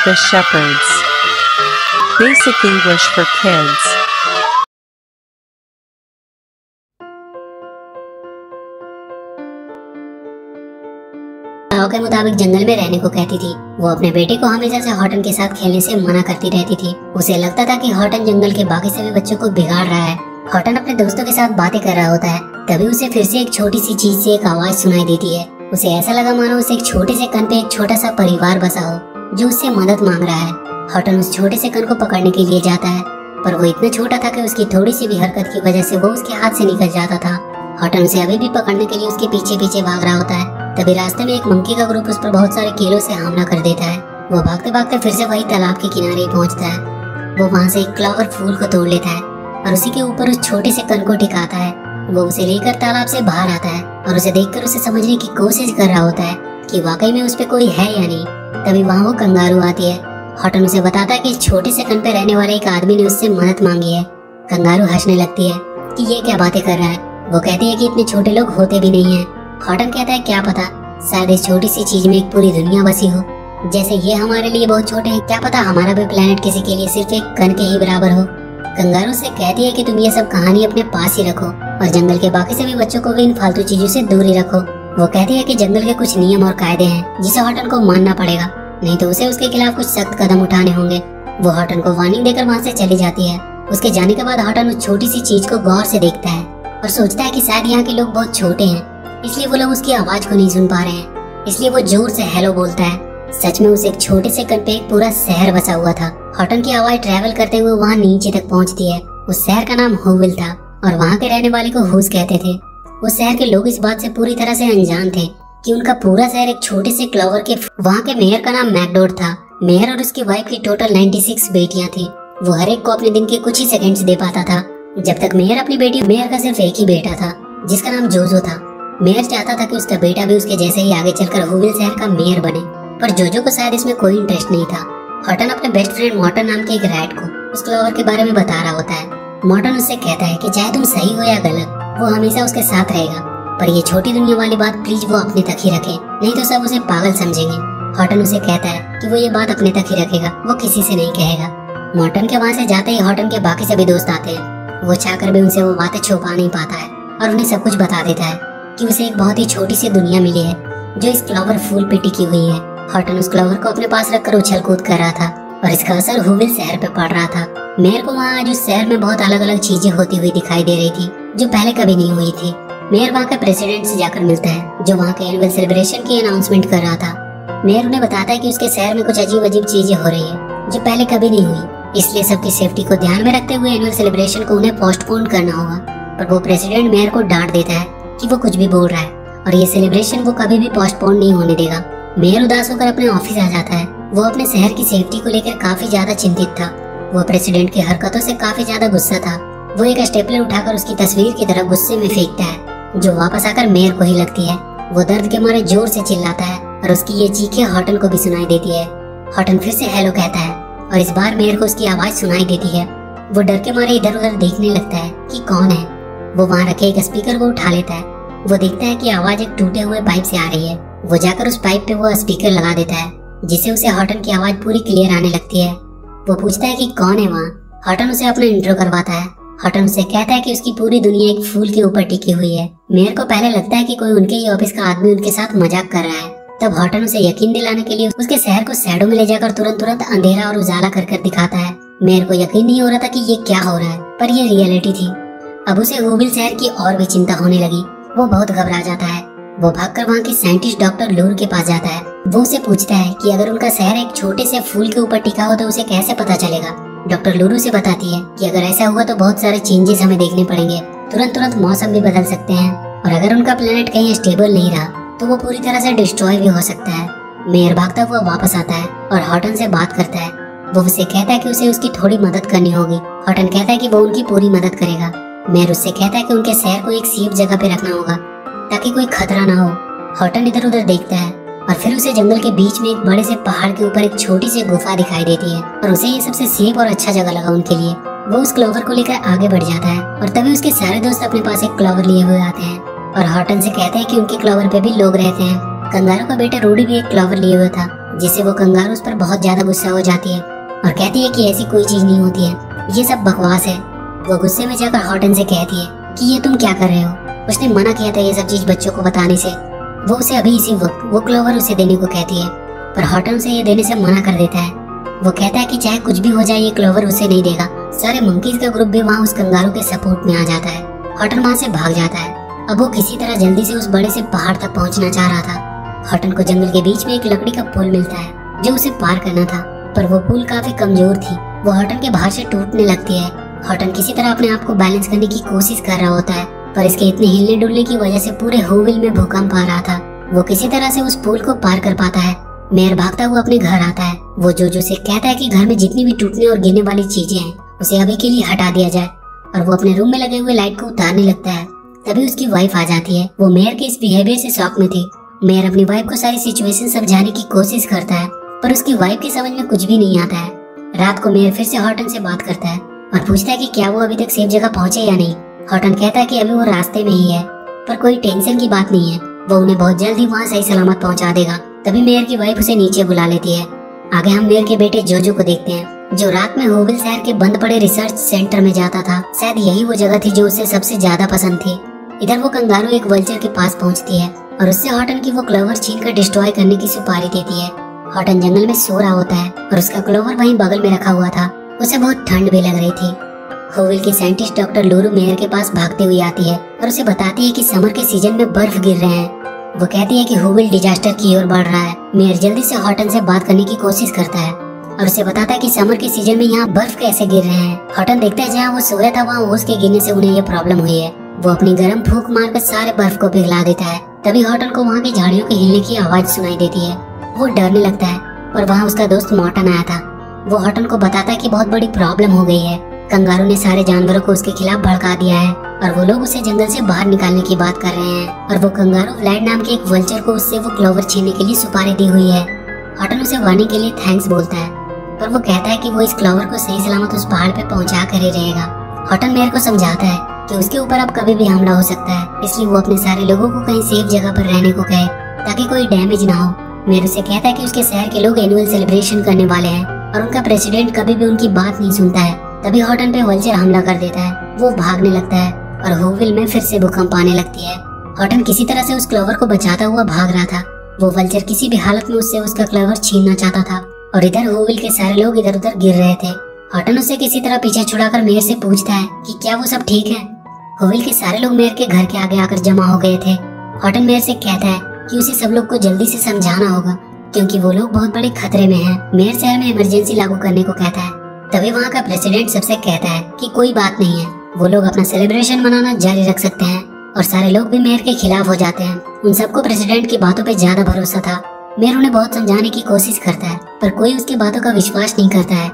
The Shepherds. Basic English for Kids. के मुताबिक जंगल में रहने को कहती थी। वो अपने बेटे को हमेशा से हॉटन के साथ खेलने से मना करती रहती थी। उसे लगता था कि हॉटन जंगल के बाकी सभी बच्चों को बिगाड़ रहा है। हॉटन अपने दोस्तों के साथ बातें कर रहा होता है, तभी उसे फिर से एक छोटी सी चीज से एक आवाज सुनाई देती है। उसे ऐसा लगा मानो उसे एक छोटे से कण पे एक छोटा सा परिवार बसा हो जो उससे मदद मांग रहा है। हॉटन उस छोटे से कण को पकड़ने के लिए जाता है, पर वो इतना छोटा था कि उसकी थोड़ी सी भी हरकत की वजह से वो उसके हाथ से निकल जाता था। हॉटन उसे अभी भी पकड़ने के लिए उसके पीछे पीछे भाग रहा होता है। तभी रास्ते में एक मंकी का ग्रुप उस पर बहुत सारे कीलों से हमला कर देता है। वो भागते भागते फिर से वही तालाब के किनारे पहुंचता है। वो वहां से एक क्लॉवर फूल को तोड़ लेता है और उसी के ऊपर उस छोटे से कण को टिकाता है। वो उसे लेकर तालाब से बाहर आता है और उसे देखकर उसे समझने की कोशिश कर रहा होता है कि वाकई में उस पे कोई है या नहीं। तभी वहाँ वो कंगारू आती है। हॉटन उसे बताता है कि इस छोटे से कण पे रहने वाले एक आदमी ने उससे मदद मांगी है। कंगारू हंसने लगती है कि ये क्या बातें कर रहा है। वो कहती है कि इतने छोटे लोग होते भी नहीं हैं। हॉटन कहता है क्या पता, शायद इस छोटी सी चीज में एक पूरी दुनिया बसी हो। जैसे ये हमारे लिए बहुत छोटे हैं, क्या पता हमारा भी प्लेनेट किसी के लिए सिर्फ एक कण के ही बराबर हो। कंगारू से कहती है कि तुम ये सब कहानी अपने पास ही रखो और जंगल के बाकी सभी बच्चों को भी इन फालतू चीजों से दूर ही रखो। वो कहती है कि जंगल के कुछ नियम और कायदे हैं जिसे हॉटन को मानना पड़ेगा, नहीं तो उसे उसके खिलाफ कुछ सख्त कदम उठाने होंगे। वो हॉटन को वार्निंग देकर वहाँ से चली जाती है। उसके जाने के बाद हॉटन उस छोटी सी चीज को गौर से देखता है और सोचता है कि शायद यहाँ के लोग बहुत छोटे हैं, इसलिए वो लोग उसकी आवाज को नहीं सुन पा रहे हैं। इसलिए वो जोर से हेलो बोलता है। सच में उस एक छोटे से कण पे एक पूरा शहर बसा हुआ था। हॉटन की आवाज ट्रैवल करते हुए वहाँ नीचे तक पहुँचती है। उस शहर का नाम हूविल था और वहाँ के रहने वाले को हुस कहते थे। उस शहर के लोग इस बात से पूरी तरह से अनजान थे कि उनका पूरा शहर एक छोटे से क्लॉवर के। वहाँ के मेयर का नाम मैकडोड था। मेयर और उसकी वाइफ की टोटल 96 बेटियां थी। वो हर एक को अपने दिन के कुछ ही सेकंड्स दे पाता था। जब तक मेयर अपनी बेटी, मेयर का सिर्फ एक ही बेटा था जिसका नाम जोजो था। मेयर चाहता था कि उसका बेटा भी उसके जैसे ही आगे चलकर हूविल शहर का मेयर बने, पर जोजो को शायद इसमें कोई इंटरेस्ट नहीं था। हॉटन अपने बेस्ट फ्रेंड मॉर्टन नाम के एक रैट को उस क्लॉवर के बारे में बता रहा होता है। मॉर्टन उससे कहता है कि चाहे तुम सही हो या गलत, वो हमेशा उसके साथ रहेगा, पर ये छोटी दुनिया वाली बात प्लीज वो अपने तक ही रखे, नहीं तो सब उसे पागल समझेंगे। हॉटन उसे कहता है कि वो ये बात अपने तक ही रखेगा, वो किसी से नहीं कहेगा। मॉर्टन के वहाँ से जाते ही हॉटन के बाकी सभी दोस्त आते हैं। वो चाहकर भी उनसे वो बातें छुपा नहीं पाता है और उन्हें सब कुछ बता देता है कि उसे एक बहुत ही छोटी सी दुनिया मिली है जो इस क्लॉवर फूल पे टिकी हुई है। हॉटन उस क्लॉवर को अपने पास रखकर उछल कूद कर रहा था और इसका असर हूविल शहर पे पड़ रहा था। मेयर को वहाँ आज उस शहर में बहुत अलग अलग चीजें होती हुई दिखाई दे रही थी जो पहले कभी नहीं हुई थी। मेयर वहाँ के प्रेसिडेंट से जाकर मिलता है जो वहाँ के एनुअल सेलिब्रेशन की अनाउंसमेंट कर रहा था। मेयर उन्हें बताता है कि उसके शहर में कुछ अजीब अजीब चीजें हो रही है जो पहले कभी नहीं हुई, इसलिए सबकी सेफ्टी को ध्यान में रखते हुए एनुअल सेलिब्रेशन को उन्हें पोस्टपोन करना होगा। पर वो प्रेसिडेंट मेयर को डांट देता है कि वो कुछ भी बोल रहा है और ये सेलिब्रेशन वो कभी भी पोस्टपोन नहीं होने देगा। मेयर उदास होकर अपने ऑफिस आ जाता है। वो अपने शहर की सेफ्टी को लेकर काफी ज्यादा चिंतित था। वो प्रेसिडेंट की हरकतों से काफी ज्यादा गुस्सा था। वो एक स्टेपलर उठाकर उसकी तस्वीर की तरफ गुस्से में फेंकता है जो वापस आकर मेयर को ही लगती है। वो दर्द के मारे जोर से चिल्लाता है और उसकी ये चीखें हॉटन को भी सुनाई देती है। हॉटन फिर से हेलो कहता है और इस बार मेयर को उसकी आवाज सुनाई देती है। वो डर के मारे इधर उधर देखने लगता है कि कौन है। वो वहाँ रखे एक स्पीकर को उठा लेता है। वो देखता है कि आवाज एक टूटे हुए पाइप से आ रही है। वो जाकर उस पाइप पे वो स्पीकर लगा देता है जिससे उसे हॉटन की आवाज पूरी क्लियर आने लगती है। वो पूछता है कि कौन है वहाँ। हॉटन उसे अपना इंट्रो करवाता है। हॉटन उसे कहता है कि उसकी पूरी दुनिया एक फूल के ऊपर टिकी हुई है। मेयर को पहले लगता है कि कोई उनके ही ऑफिस का आदमी उनके साथ मजाक कर रहा है। तब हॉटन उसे यकीन दिलाने के लिए उसके शहर को शैडो में ले जाकर तुरंत अंधेरा और उजाला कर दिखाता है। मेयर को यकीन नहीं हो रहा था कि ये क्या हो रहा है, पर ये रियलिटी थी। अब उसे हूविल शहर की और भी चिंता होने लगी। वो बहुत घबरा जाता है। वो भागकर वहाँ के साइंटिस्ट डॉक्टर लूर के पास जाता है। वो उसे पूछता है कि अगर उनका शहर एक छोटे से फूल के ऊपर टिका हो तो उसे कैसे पता चलेगा। डॉक्टर लूरू से बताती है कि अगर ऐसा हुआ तो बहुत सारे चेंजेस हमें देखने पड़ेंगे। तुरंत मौसम भी बदल सकते हैं और अगर उनका प्लेनेट कहीं स्टेबल नहीं रहा तो वो पूरी तरह से डिस्ट्रॉय भी हो सकता है। मेयर भागता हुआ वापस आता है और हॉटन से बात करता है। वो उसे कहता है कि उसे उसकी थोड़ी मदद करनी होगी। हॉटन कहता है कि वो उनकी पूरी मदद करेगा। मेयर उससे कहता है कि उनके शहर को एक सेफ जगह पे रखना होगा ताकि कोई खतरा ना हो। हॉटन इधर उधर देखता है और फिर उसे जंगल के बीच में एक बड़े से पहाड़ के ऊपर एक छोटी सी गुफा दिखाई देती है और उसे ये सबसे सेफ और अच्छा जगह लगा उनके लिए। वो उस क्लोवर को लेकर आगे बढ़ जाता है और तभी उसके सारे दोस्त अपने पास एक क्लोवर लिए हुए आते हैं और हॉटन से कहते हैं कि उनके क्लोवर पे भी लोग रहते हैं। कंगारू का बेटा रूडी भी एक क्लोवर लिए हुआ था। जिससे वो कंगारू उस पर बहुत ज्यादा गुस्सा हो जाती है और कहती है कि ऐसी कोई चीज नहीं होती है, ये सब बकवास है। वो गुस्से में जाकर हॉटन से कहती है कि ये तुम क्या कर रहे हो, उसने मना किया था ये सब चीज बच्चों को बताने से। वो उसे अभी इसी वक्त वो क्लोवर उसे देने को कहती है, पर हॉटन उसे ये देने से मना कर देता है। वो कहता है कि चाहे कुछ भी हो जाए ये क्लोवर उसे नहीं देगा। सारे मंकीज का ग्रुप भी वहाँ उस कंगारू के सपोर्ट में आ जाता है। हॉटन वहाँ से भाग जाता है। अब वो किसी तरह जल्दी से उस बड़े से पहाड़ तक पहुँचना चाह रहा था। हॉटन को जंगल के बीच में एक लकड़ी का पुल मिलता है जो उसे पार करना था, पर वो पुल काफी कमजोर थी। वो हॉटन के बाहर से टूटने लगती है। हॉटन किसी तरह अपने आप को बैलेंस करने की कोशिश कर रहा होता है, पर इसके इतने हिलने डुलने की वजह से पूरे होविल में भूकंप आ रहा था। वो किसी तरह से उस पुल को पार कर पाता है। मेयर भागता हुआ अपने घर आता है। वो जोजो से कहता है कि घर में जितनी भी टूटने और गिरने वाली चीजें हैं उसे अभी के लिए हटा दिया जाए, और वो अपने रूम में लगे हुए लाइट को उतारने लगता है। तभी उसकी वाइफ आ जाती है। वो मेयर के इस बिहेवियर से शॉक में थी। मेयर अपनी वाइफ को सारी सिचुएशन समझाने की कोशिश करता है, पर उसकी वाइफ की समझ में कुछ भी नहीं आता है। रात को मेयर फिर से हॉटन से बात करता है और पूछता है कि क्या वो अभी तक सेफ जगह पहुंचे या नहीं। हॉटन कहता है कि अभी वो रास्ते में ही है, पर कोई टेंशन की बात नहीं है, वो उन्हें बहुत जल्द ही वहाँ सही सलामत पहुंचा देगा। तभी मेयर की वाइफ उसे नीचे बुला लेती है। आगे हम मेयर के बेटे जोजो को देखते हैं, जो रात में होविल शहर के बंद पड़े रिसर्च सेंटर में जाता था। शायद यही वो जगह थी जो उसे सबसे ज्यादा पसंद थी। इधर वो कंगारू एक वल्चर के पास पहुंचती है और उससे हॉटन की वो क्लोवर छीन कर डिस्ट्रॉय करने की सुपारी देती है। हॉटन जंगल में सो रहा होता है और उसका क्लोवर वहीं बगल में रखा हुआ था। उसे बहुत ठंड भी लग रही थी। होविल की साइंटिस्ट डॉक्टर लूरू मेयर के पास भागते हुए आती है और उसे बताती है कि समर के सीजन में बर्फ गिर रहे हैं। वो कहती है कि होविल डिजास्टर की ओर बढ़ रहा है। मेयर जल्दी से हॉटन से बात करने की कोशिश करता है और उसे बताता है कि समर के सीजन में यहाँ बर्फ कैसे गिर रहे हैं। हॉटन देखता है जहाँ वो सोया था वहाँ ओस के गिरने से उन्हें ये प्रॉब्लम हुई है। वो अपनी गर्म फूंक मारकर सारे बर्फ को पिघला देता है। तभी हॉटन को वहाँ की झाड़ियों के हिलने की आवाज सुनाई देती है। वो डरने लगता है और वहाँ उसका दोस्त मॉर्टन आया था। वो हॉटन को बताता है कि बहुत बड़ी प्रॉब्लम हो गई है। कंगारू ने सारे जानवरों को उसके खिलाफ भड़का दिया है और वो लोग उसे जंगल से बाहर निकालने की बात कर रहे हैं। और वो कंगारू व्लाड नाम के एक वल्चर को उससे वो क्लोवर छीनने के लिए सुपारी दी हुई है। हॉटन उसे वार्निंग के लिए थैंक्स बोलता है, पर वो कहता है कि वो इस क्लोवर को सही सलामत उस पहाड़ पे पहुंचा कर ही रहेगा। हॉटन मेयर को समझाता है कि उसके ऊपर अब कभी भी हमला हो सकता है, इसलिए वो अपने सारे लोगों को कहीं सेफ जगह पर रहने को कहे ताकि कोई डैमेज ना हो। मेयर उसे कहता है कि उसके शहर के लोग एनुअल सेलिब्रेशन करने वाले हैं और उनका प्रेसिडेंट कभी भी उनकी बात नहीं सुनता है। तभी हॉटन पे वल्चर हमला कर देता है। वो भागने लगता है और होविल में फिर से भूकंप आने लगती है। हॉटन किसी तरह से उस क्लोवर को बचाता हुआ भाग रहा था। वो वल्चर किसी भी हालत में उससे उसका क्लोवर छीनना चाहता था और इधर होविल के सारे लोग इधर उधर गिर रहे थे। हॉटन उससे किसी तरह पीछे छुड़ाकर मेयर से पूछता है कि क्या वो सब ठीक है। होविल के सारे लोग मेयर के घर के आगे आकर जमा हो गए थे। हॉटन मेयर से कहता है कि उसे सब लोग को जल्दी से समझाना होगा क्योंकि वो लोग बहुत बड़े खतरे में हैं। मेयर शहर में इमरजेंसी लागू करने को कहता है। तभी वहाँ का प्रेसिडेंट सबसे कहता है कि कोई बात नहीं है, वो लोग अपना सेलिब्रेशन मनाना जारी रख सकते हैं। और सारे लोग भी मेयर के खिलाफ हो जाते हैं। उन सबको प्रेसिडेंट की बातों पे ज्यादा भरोसा था। मेयर उन्हें बहुत समझाने की कोशिश करता है, पर कोई उसकी बातों का विश्वास नहीं करता है।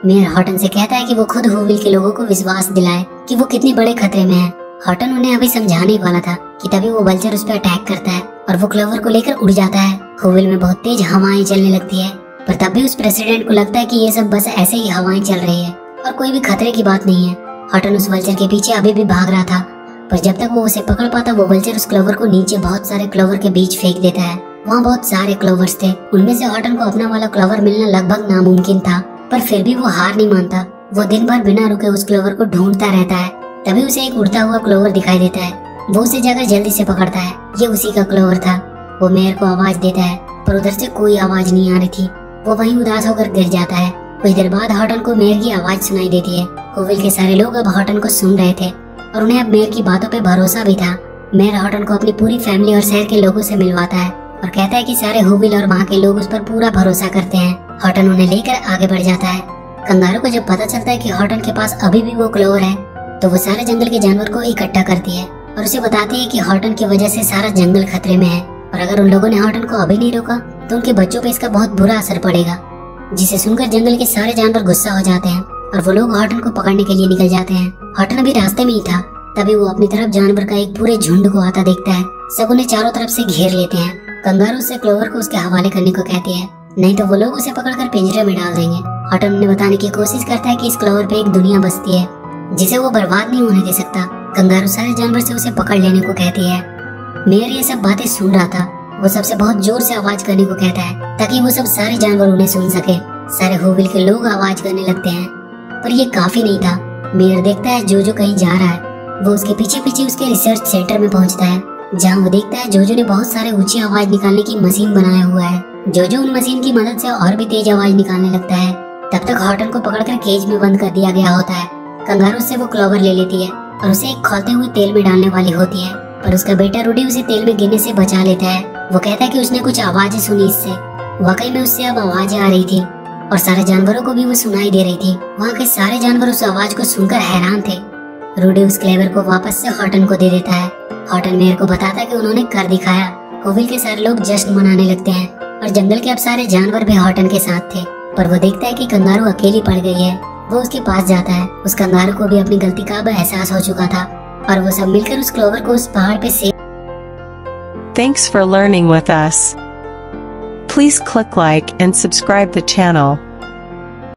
मेयर हॉटन से कहता है कि वो खुद होविल के लोगों को विश्वास दिलाए कि वो कितनी बड़े खतरे में है। हॉटन उन्हें अभी समझाने वाला था कि तभी वो वल्चर उस पर अटैक करता है और वो क्लोवर को लेकर उड़ जाता है। होविल में बहुत तेज हवाएं चलने लगती है, पर तब भी उस प्रेसिडेंट को लगता है कि ये सब बस ऐसे ही हवाएं चल रही है और कोई भी खतरे की बात नहीं है। हॉटन उस वल्चर के पीछे अभी भी भाग रहा था, पर जब तक वो उसे पकड़ पाता वो वल्चर उस क्लोवर को नीचे बहुत सारे क्लोवर के बीच फेंक देता है। वहाँ बहुत सारे क्लोवर्स थे, उनमें से हॉटन को अपना वाला क्लोवर मिलना लगभग नामुमकिन था, पर फिर भी वो हार नहीं मानता। वो दिन भर बिना रुके उस क्लोवर को ढूंढता रहता है। तभी उसे एक उड़ता हुआ क्लोवर दिखाई देता है। वो उसे जाकर जल्दी से पकड़ता है। ये उसी का क्लोवर था। वो मेयर को आवाज देता है, पर उधर से कोई आवाज नहीं आ रही थी। वो वहीं उदास होकर गिर जाता है। कुछ देर बाद हॉटन को मेयर की आवाज सुनाई देती है। होविल के सारे लोग अब हॉटन को सुन रहे थे और उन्हें अब मेयर की बातों पे भरोसा भी था। मेयर हॉटन को अपनी पूरी फैमिली और शहर के लोगों से मिलवाता है और कहता है कि सारे होविल और वहाँ के लोग उस पर पूरा भरोसा करते हैं। हॉटन उन्हें लेकर आगे बढ़ जाता है। कंगारू को जब पता चलता है कि हॉटन के पास अभी भी वो क्लोवर है, तो वो सारे जंगल के जानवर को इकट्ठा करती है और उसे बताती है कि हॉटन की वजह से सारा जंगल खतरे में है और अगर उन लोगों ने हॉटन को अभी नहीं रोका तो उनके बच्चों पे इसका बहुत बुरा असर पड़ेगा। जिसे सुनकर जंगल के सारे जानवर गुस्सा हो जाते हैं और वो लोग हॉटन को पकड़ने के लिए निकल जाते हैं। हॉटन अभी रास्ते में ही था, तभी वो अपनी तरफ जानवर का एक पूरे झुंड को आता देखता है। सब उन्हें चारों तरफ से घेर लेते हैं। कंगारू उससे क्लोवर को उसके हवाले करने को कहती है, नहीं तो वो लोग उसे पकड़कर पिंजरे में डाल देंगे। हॉटन उन्हें बताने की कोशिश करता है कि इस क्लोवर पे एक दुनिया बसती है जिसे वो बर्बाद नहीं होने दे सकता। कंगारू सारे जानवर से उसे पकड़ लेने को कहती है। मेयर ये सब बातें सुन रहा था। वो सबसे बहुत जोर से आवाज करने को कहता है ताकि वो सब सारे जानवर उन्हें सुन सके। सारे होविल के लोग आवाज करने लगते हैं, पर ये काफी नहीं था। मेयर देखता है जोजो कहीं जा रहा है। वो उसके पीछे पीछे उसके रिसर्च सेंटर में पहुंचता है, जहाँ वो देखता है जोजो ने बहुत सारे ऊंची आवाज निकालने की मशीन बनाया हुआ है। जोजो उन मशीन की मदद से और भी तेज आवाज निकालने लगता है। तब तक हॉटन को पकड़कर केज में बंद कर दिया गया होता है। कंगारू से वो क्लोवर ले लेती है और उसे एक खौलते हुए तेल में डालने वाली होती है, पर उसका बेटा रूडी उसे तेल में गिरने से बचा लेता है। वो कहता है कि उसने कुछ आवाजें सुनी इससे। वाकई में उससे अब आवाजें आ रही थी और सारे जानवरों को भी वो सुनाई दे रही थी। वहाँ के सारे जानवर उस आवाज को सुनकर हैरान थे। रूडी उस क्लेवर को वापस से हॉटन को दे देता है। हॉटन मेयर को बताता है कि उन्होंने कर दिखाया। होविल के सारे लोग जश्न मनाने लगते हैं और जंगल के अब सारे जानवर भी हॉटन के साथ थे। पर वो देखता है कि कंगारू अकेली पड़ गई है। वो उसके पास जाता है। उस कंगारू को भी अपनी गलती का अब एहसास हो चुका था और वो सब मिलकर उस क्लोवर को उस पहाड़ पे से Thanks for learning with us. Please click like and subscribe the channel.